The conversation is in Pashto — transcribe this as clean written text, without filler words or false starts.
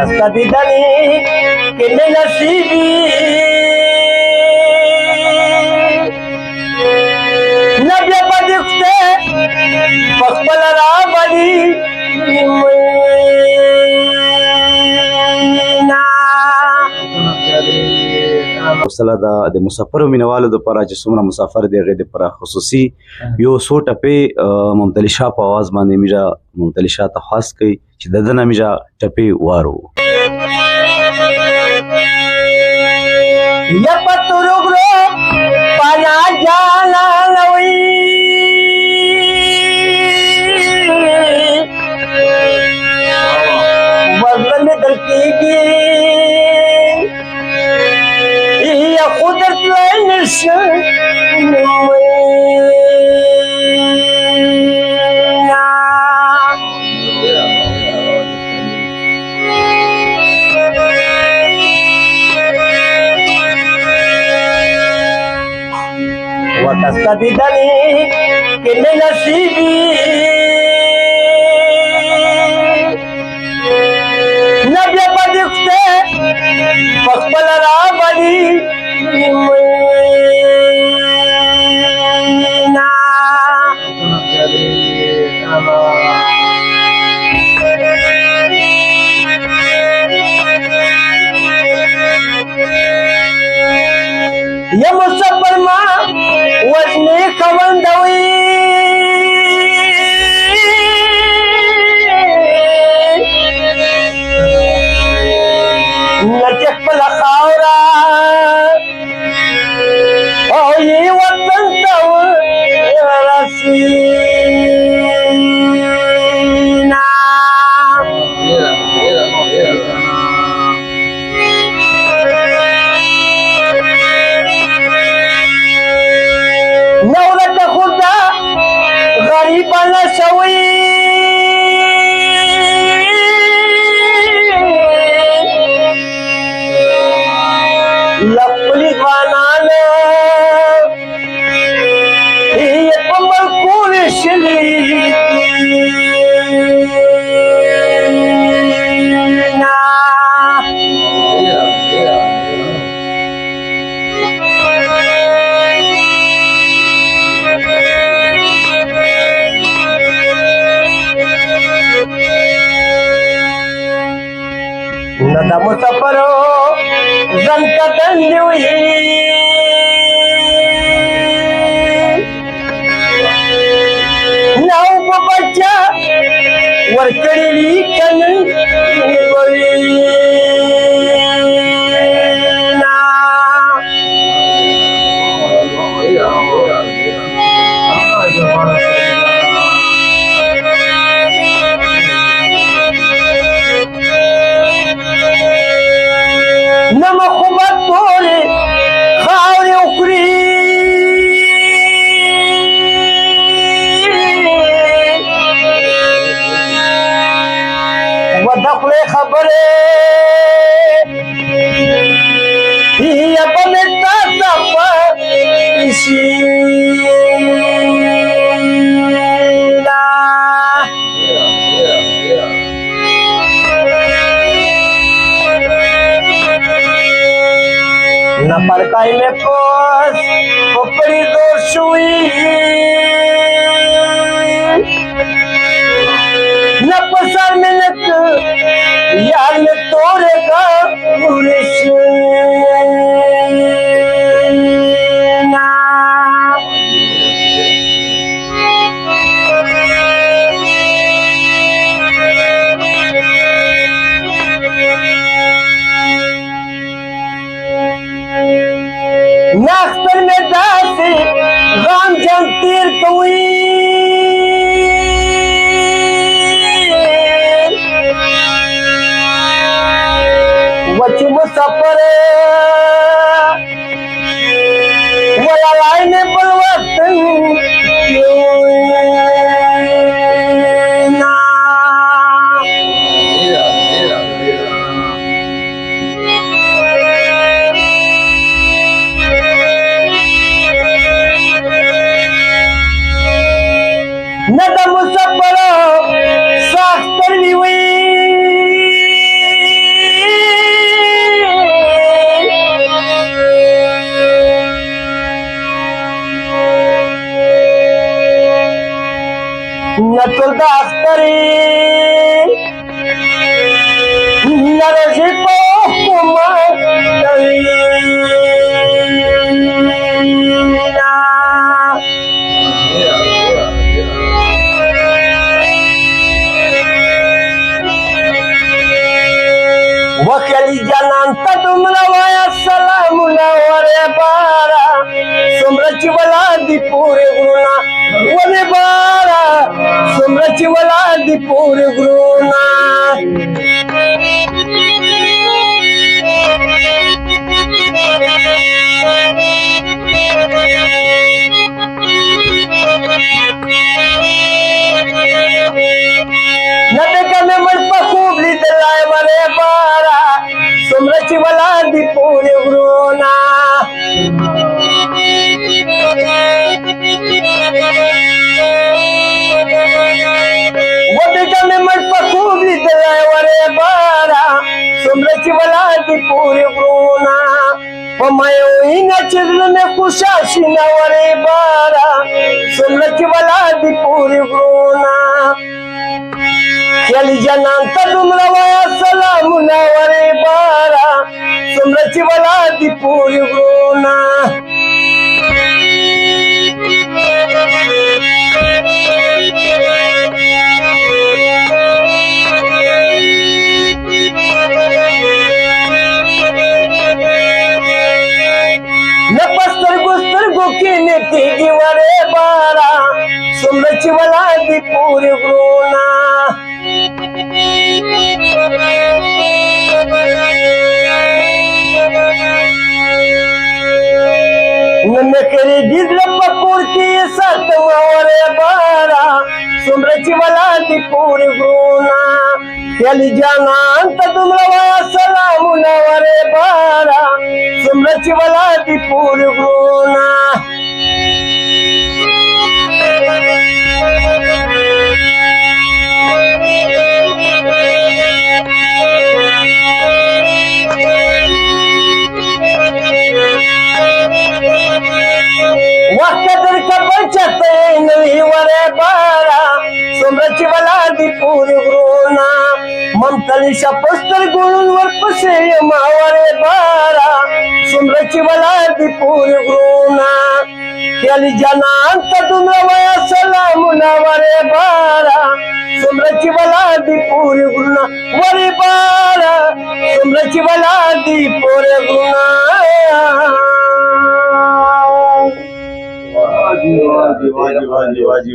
وکستا دیدنی که می نصیبی نبی بدیخته پخپل را بلی حوصله ده د مسافرو مینوالو دپاره چې څومره مسافر دی هغې دپاره خصوصي یو څو ټپې ممتلي شاه په اواز باندې میږه ممتلي شاه ته خواست کوي چې د ده نه میږه ټپې وارو یا پتورګرو پانا جانانوي وزن درکېږي یا قدرت لای نشي وکستا دیدنی که می نصیبی نبی بدیخته پخپل را بلی یا مسافر ما وزنی خوندوی نچک پل خاورا او یی وطن تو رسینا نورك خدا غريب نسوي لقلي غنانا هي قمر كل شلي ندا مسافرو زن کتن دیوی ناو پا بچا ورکڑی لیکن نما خوبت توری خاوری اکری و دخل خبره یا بمتا تپا न परकाई में पोस उपरी दोष हुई न पसर में नक यार में तोरे का ناختر में दासी गाम जम तीर कोई वच मुसफ نتول داختری نرزی پا حکومت دوینا وکلی جانان تا دمرا وایا سلامونه وره بارا سمره چې ولادي پورې غرونا ونه بارا سمره چې ولادي پورې غرونا نبی کمه مړ په خوب لیدلای وره بارا سمره چې ولادي پورې غرونا وبېګا مې مړ په خوب لیدلی ورې باره څومره چې ولادي پورې غرونه په میوینه چې زړه مې خوشا شي نه ورې باره څومره چې ولادي پورې غرونه خیالي جانان ته دومره وایه سلامونه ورې باره څومره چې ولادي پورې غرونه کینه کیږي ورې بارا څومره چې ولادي پورې غرونه نه مې کړېږي زړه په کور کې یې ساتم ورې بارا څومره چې ولادي پورې غرونه خیالي جانان ته دومره وایه سلامونه ورې بارا څومره چې ولادي پورې غرونه وخت درکه بچته نوي ورې باره څومره چې ولادي پورې غرونه ممتلي شه په سترګو ورپسې یمه ورې باره څومره چې ولادي پورې غرونه خیالي جانان ته دومره وایه سلامونه ورې باره څومره چې ولادي پورې غرونه ورې باره څومره چې ولادي پورې غرونه واجی واجی واجی واجی واجی